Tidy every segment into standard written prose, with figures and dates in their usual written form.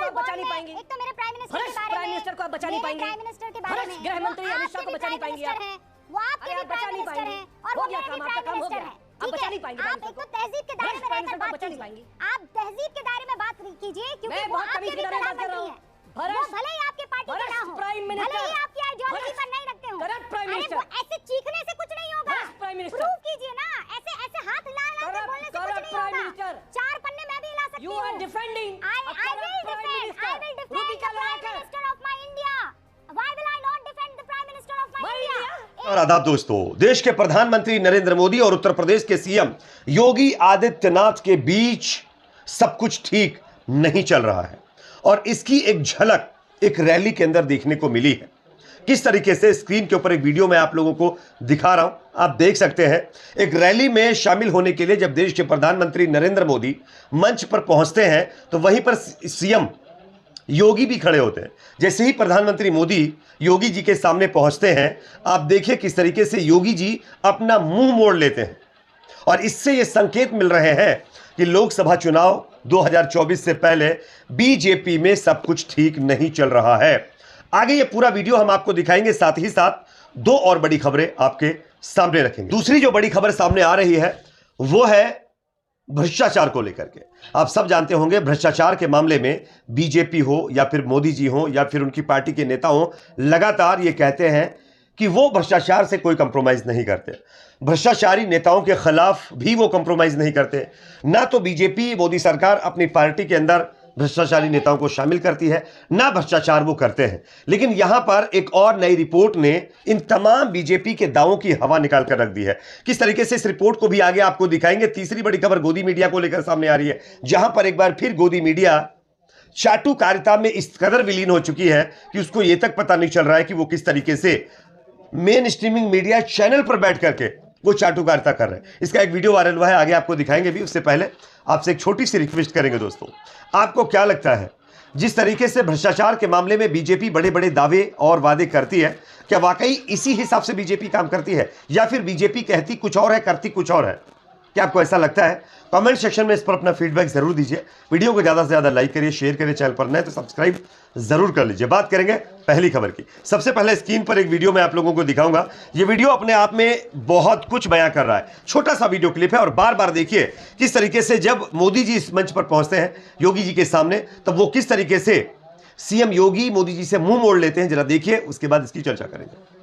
को आप बचा नहीं पाएंगी। एक तो मेरे प्राइम मिनिस्टर के बारे में, प्राइम मिनिस्टर को आप बचा नहीं पाएंगी। प्राइम मिनिस्टर के बारे में, गृह मंत्री अमित शाह को बचा नहीं पाएंगी आप। वो आपके भी प्राइम मिनिस्टर हैं और वो मेरे भी प्राइम मिनिस्टर हैं। आप बचा नहीं पाएंगी। आप एक तो तहजीब के दायरे में रहकर बात कीजिए। आप तहजीब के दायरे में बात कीजिए, क्योंकि वो आपके भी प्रधानमंत्री हैं। वो भले ही आपके पार्टी के ना हो, भले ही आपकी आइडियोलॉजी पर नहीं रखते हो, अरे वो ऐसे चीखने से कुछ नहीं होगा। प्रूव कीजिए ना, ऐसे ऐसे हाथ ला ला के बोलने से कुछ नहीं होगा। 4 पन्ने मैं भी ला सकती हूँ। I will defend the Prime Minister of my India. Why will I not defend the Prime Minister of my India? और आदाब दोस्तों, देश के प्रधानमंत्री नरेंद्र मोदी और उत्तर प्रदेश के सीएम योगी आदित्यनाथ के बीच सब कुछ ठीक नहीं चल रहा है और इसकी एक झलक एक रैली के अंदर देखने को मिली है। किस तरीके से स्क्रीन के ऊपर एक वीडियो मैं आप लोगों को दिखा रहा हूं, आप देख सकते हैं। एक रैली में शामिल होने के लिए जब देश के प्रधानमंत्री नरेंद्र मोदी मंच पर पहुंचते हैं तो वहीं पर सीएम योगी भी खड़े होते हैं। जैसे ही प्रधानमंत्री मोदी योगी जी के सामने पहुंचते हैं, आप देखिए किस तरीके से योगी जी अपना मुंह मोड़ लेते हैं और इससे ये संकेत मिल रहे हैं कि लोकसभा चुनाव 2024 से पहले बीजेपी में सब कुछ ठीक नहीं चल रहा है। आगे ये पूरा वीडियो हम आपको दिखाएंगे, साथ ही साथ 2 और बड़ी खबरें आपके सामने रखेंगे। दूसरी जो बड़ी खबर सामने आ रही है वो है भ्रष्टाचार को लेकर के। आप सब जानते होंगे भ्रष्टाचार के मामले में बीजेपी हो या फिर मोदी जी हो या फिर उनकी पार्टी के नेता हो, लगातार ये कहते हैं कि वो भ्रष्टाचार से कोई कंप्रोमाइज नहीं करते। भ्रष्टाचारी नेताओं के खिलाफ भी वो कंप्रोमाइज नहीं करते। ना तो बीजेपी मोदी सरकार अपनी पार्टी के अंदर भ्रष्टाचारी नेताओं को शामिल करती है, ना भ्रष्टाचार वो करते हैं। लेकिन यहां पर एक और नई रिपोर्ट ने इन तमाम बीजेपी के दावों की हवा निकाल कर रख दी है। किस तरीके से इस रिपोर्ट को भी आगे आपको दिखाएंगे। तीसरी बड़ी खबर गोदी मीडिया को लेकर सामने आ रही है, जहां पर एक बार फिर गोदी मीडिया चाटुकारिता में इस कदर विलीन हो चुकी है कि उसको यह तक पता नहीं चल रहा है कि वो किस तरीके से मेन स्ट्रीमिंग मीडिया चैनल पर बैठ करके वो चाटुकारिता कर रहे हैं। इसका एक वीडियो वायरल हुआ है, आगे आपको दिखाएंगे भी। उससे पहले आपसे एक छोटी सी रिक्वेस्ट करेंगे दोस्तों, आपको क्या लगता है जिस तरीके से भ्रष्टाचार के मामले में बीजेपी बड़े बड़े दावे और वादे करती है, क्या वाकई इसी हिसाब से बीजेपी काम करती है या फिर बीजेपी कहती कुछ और है करती कुछ और है? क्या आपको ऐसा लगता है? कमेंट सेक्शन में इस पर अपना फीडबैक जरूर दीजिए। वीडियो को ज़्यादा से ज़्यादा लाइक करिए, शेयर करिए, चैनल पर नए तो सब्सक्राइब जरूर कर लीजिए। बात करेंगे पहली खबर की। सबसे पहले स्क्रीन पर एक वीडियो मैं आप लोगों को दिखाऊंगा। ये वीडियो अपने आप में बहुत कुछ बयां कर रहा है। छोटा सा वीडियो क्लिप है और बार बार देखिए किस तरीके से जब मोदी जी इस मंच पर पहुंचते हैं योगी जी के सामने, तब वो किस तरीके से सीएम योगी मोदी जी से मुंह मोड़ लेते हैं। जरा देखिए, उसके बाद इसकी चर्चा करेंगे।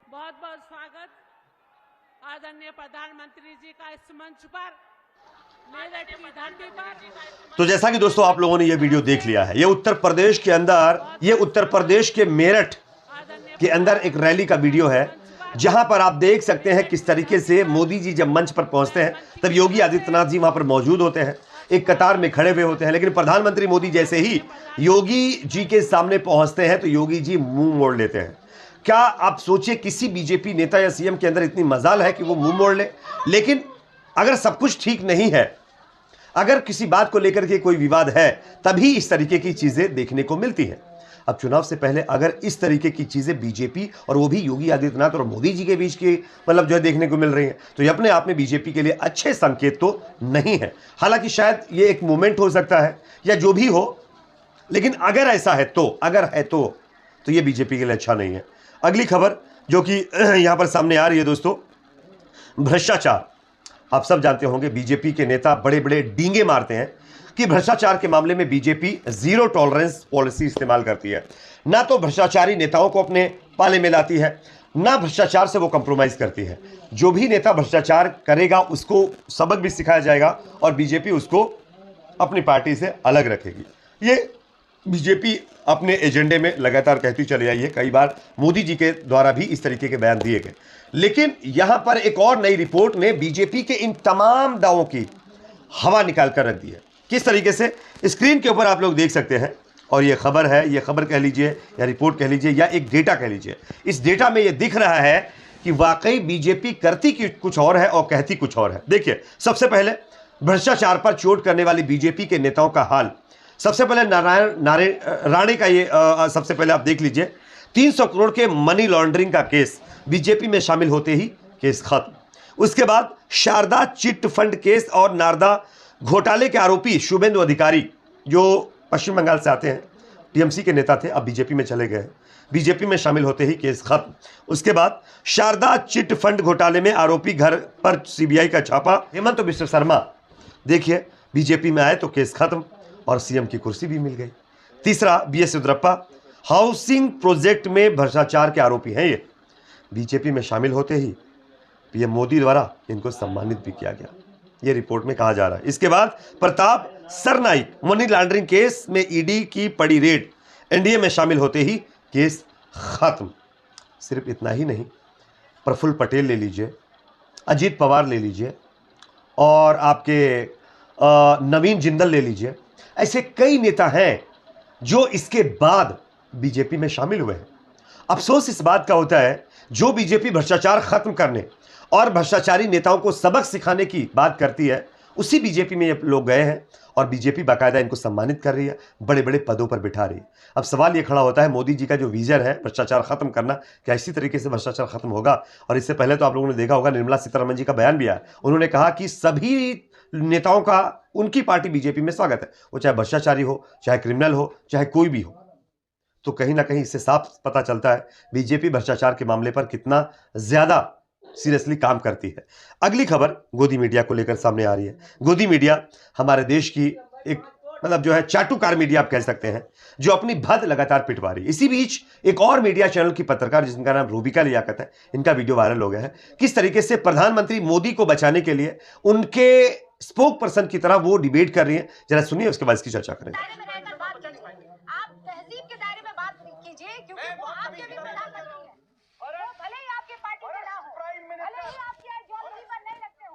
बहुत बहुत स्वागत आदरणीय प्रधानमंत्री जी का इस मंच पर, मेरठ की धरती पर। तो जैसा कि दोस्तों आप लोगों ने ये वीडियो देख लिया है, ये उत्तर प्रदेश के अंदर, ये उत्तर प्रदेश के मेरठ के अंदर एक रैली का वीडियो है, जहां पर आप देख सकते हैं किस तरीके से मोदी जी जब मंच पर पहुंचते हैं तब योगी आदित्यनाथ जी वहां पर मौजूद होते हैं, एक कतार में खड़े हुए होते हैं। लेकिन प्रधानमंत्री मोदी जैसे ही योगी जी के सामने पहुंचते हैं तो योगी जी मुंह मोड़ लेते हैं। क्या आप सोचिए किसी बीजेपी नेता या सीएम के अंदर इतनी मजाल है कि वो मुंह मोड़ ले? लेकिन अगर सब कुछ ठीक नहीं है, अगर किसी बात को लेकर के कोई विवाद है, तभी इस तरीके की चीजें देखने को मिलती हैं। अब चुनाव से पहले अगर इस तरीके की चीजें बीजेपी और वो भी योगी आदित्यनाथ और मोदी जी के बीच की मतलब जो है देखने को मिल रही है, तो ये अपने आप में बीजेपी के लिए अच्छे संकेत तो नहीं है। हालांकि शायद ये एक मूवमेंट हो सकता है या जो भी हो, लेकिन अगर ऐसा है तो, अगर है तो ये बीजेपी के लिए अच्छा नहीं है। अगली खबर जो कि यहां पर सामने आ रही है दोस्तों, भ्रष्टाचार। आप सब जानते होंगे बीजेपी के नेता बड़े बड़े डींगे मारते हैं कि भ्रष्टाचार के मामले में बीजेपी जीरो टॉलरेंस पॉलिसी इस्तेमाल करती है। ना तो भ्रष्टाचारी नेताओं को अपने पाले में लाती है, ना भ्रष्टाचार से वो कंप्रोमाइज करती है। जो भी नेता भ्रष्टाचार करेगा उसको सबक भी सिखाया जाएगा और बीजेपी उसको अपनी पार्टी से अलग रखेगी। ये बीजेपी अपने एजेंडे में लगातार कहती चली आई है। कई बार मोदी जी के द्वारा भी इस तरीके के बयान दिए गए। लेकिन यहां पर एक और नई रिपोर्ट ने बीजेपी के इन तमाम दावों की हवा निकाल कर रख दी है। किस तरीके से स्क्रीन के ऊपर आप लोग देख सकते हैं। और ये खबर है, ये खबर कह लीजिए या रिपोर्ट कह लीजिए या एक डेटा कह लीजिए। इस डेटा में ये दिख रहा है कि वाकई बीजेपी करती कुछ और है और कहती कुछ और है। देखिए, सबसे पहले भ्रष्टाचार पर चोट करने वाली बीजेपी के नेताओं का हाल। सबसे पहले राणे का ये सबसे पहले आप देख लीजिए, 300 करोड़ के मनी लॉन्ड्रिंग का केस, बीजेपी में शामिल होते ही केस खत्म। उसके बाद शारदा चिट फंड केस और नारदा घोटाले के आरोपी शुभेंदु अधिकारी, जो पश्चिम बंगाल से आते हैं, टीएमसी के नेता थे, अब बीजेपी में चले गए, बीजेपी में शामिल होते ही केस खत्म। उसके बाद शारदा चिट फंड घोटाले में आरोपी घर पर सीबीआई का छापा। हेमंत बिश्व शर्मा देखिए बीजेपी में आए तो केस खत्म और सीएम की कुर्सी भी मिल गई। तीसरा बीएस येदियुरप्पा, हाउसिंग प्रोजेक्ट में भ्रष्टाचार के आरोपी हैं, ये बीजेपी में शामिल होते ही पीएम मोदी द्वारा इनको सम्मानित भी किया गया, ये रिपोर्ट में कहा जा रहा है। इसके बाद Pratap Sarnaik, money laundering case में ईडी की पड़ी रेड, एनडीए में शामिल होते ही केस खत्म। सिर्फ इतना ही नहीं, प्रफुल्ल पटेल ले लीजिए, अजीत पवार ले लीजिए और आपके नवीन जिंदल ले लीजिए, ऐसे कई नेता हैं जो इसके बाद बीजेपी में शामिल हुए हैं। अफसोस इस बात का होता है, जो बीजेपी भ्रष्टाचार खत्म करने और भ्रष्टाचारी नेताओं को सबक सिखाने की बात करती है, उसी बीजेपी में ये लोग गए हैं और बीजेपी बाकायदा इनको सम्मानित कर रही है, बड़े बड़े पदों पर बिठा रही है। अब सवाल ये खड़ा होता है, मोदी जी का जो विजन है भ्रष्टाचार खत्म करना, क्या इसी तरीके से भ्रष्टाचार खत्म होगा? और इससे पहले तो आप लोगों ने देखा होगा, निर्मला सीतारमण जी का बयान भी आया, उन्होंने कहा कि सभी नेताओं का उनकी पार्टी बीजेपी में स्वागत है, वो चाहे भ्रष्टाचारी हो, चाहे क्रिमिनल हो, चाहे कोई भी हो। तो कहीं ना कहीं इससे साफ पता चलता है बीजेपी भ्रष्टाचार के मामले पर कितना ज्यादा सीरियसली काम करती है। अगली खबर गोदी मीडिया को लेकर सामने आ रही है। गोदी मीडिया हमारे देश की एक मतलब जो है चाटुकार मीडिया आप कह सकते हैं, जो अपनी भद लगातार पिटवा रही है। इसी बीच एक और मीडिया चैनल की पत्रकार जिनका नाम रूबिका लियाकत है, इनका वीडियो वायरल हो गया है, किस तरीके से प्रधानमंत्री मोदी को बचाने के लिए उनके स्पोक पर्सन की तरह वो डिबेट कर रही है। जरा सुनिए, उसके बाद इसकी चर्चा करेंगे। आप तहजीब के दायरे में बात कीजिए, क्योंकि वो आपके भी प्रधानमंत्री हैं। वो भले ही आपके पार्टी के ना हो, भले ही आपकी आइडियोलॉजी पर नहीं लगते हो,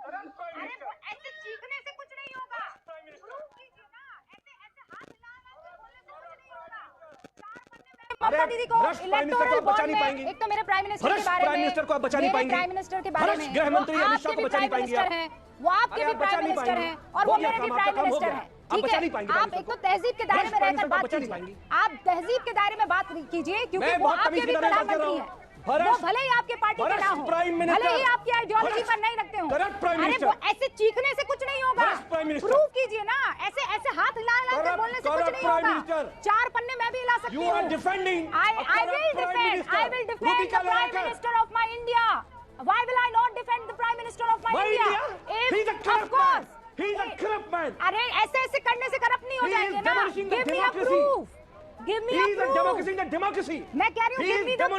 अरे वो ऐसे चीखने से कुछ नहीं होगा। प्रूव कीजिए ना, ऐसे ऐसे हाथ हिलाना से बोलने से कुछ नहीं होगा। ममता दीदी को इलेक्टोरल बॉन्ड में, एक तो मेरे प्राइम मिनिस्टर के बारे में, प्राइम मिनिस्टर को आप बचा नहीं पाएंगे, प्राइम मिनिस्टर के बारे में, गृह मंत्री अमित शाह को बचा नहीं पाएंगे, वो आपके भी प्राइम मिनिस्टर हैं और वो मेरे भी प्राइम मिनिस्टर हैं। ठीक है, आप एक तो तहजीब के दायरे में रहकर बात कीजिए, आप तहजीब के दायरे में बात कीजिए, क्योंकि वो आपके भी प्रधानमंत्री हैं। वो भले ही आपके पार्टी के ना हो, भले ही आपकी आइडियोलॉजी पर नहीं रखते हो, अरे वो ऐसे चीखने से कुछ नहीं होगा। प्रूव कीजिए ना, ऐसे ऐसे हाथ हिला कर बोलने से कुछ नहीं होगा। 4 पन्ने मैं भी हिला सकती हूँ। I will defend the Prime Minister of my India. Why will I not defend the Prime Minister of my India? He's a corrupt man. He's a corrupt man. अरे ऐसे ऐसे करने से करप्ट नहीं हो जाएंगे ना। Give me a proof. Give me a proof. Democracy. मैं कह रही हूँ give me the proof.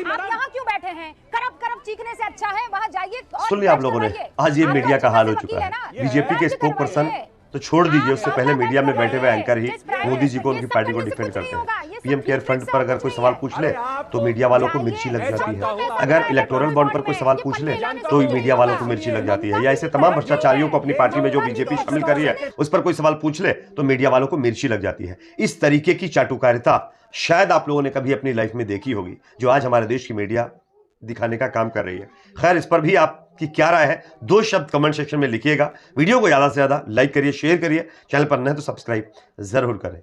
आप यहाँ क्यों बैठे हैं? करप्ट चीखने से अच्छा है वहाँ जाइए। सुन लिया आप लोगों ने, आज ये मीडिया का हाल हो चुका है। बीजेपी के स्पोक पर्सन तो छोड़ दीजिए, उससे पहले मीडिया में बैठे हुए एंकर ही मोदी जी को, उनकी पार्टी को डिफेंड करते हैं। पीएम केयर फंड पर अगर कोई सवाल पूछ ले तो मीडिया वालों को मिर्ची लग जाती है, अगर इलेक्टोरल बॉन्ड पर कोई सवाल पूछ ले तो मीडिया वालों को मिर्ची लग जाती है, या ऐसे तमाम भ्रष्टाचारियों को अपनी पार्टी में जो बीजेपी शामिल कर रही है उस पर कोई सवाल पूछ ले तो मीडिया वालों को मिर्ची लग जाती है। इस तरीके की चाटुकारिता शायद आप लोगों ने कभी अपनी लाइफ में देखी होगी, जो आज हमारे देश की मीडिया दिखाने का काम कर रही है। खैर, इस पर भी आपकी क्या राय है, 2 शब्द कमेंट सेक्शन में लिखिएगा। वीडियो को ज्यादा से ज्यादा लाइक करिए, शेयर करिए, चैनल पर नए तो सब्सक्राइब जरूर करें।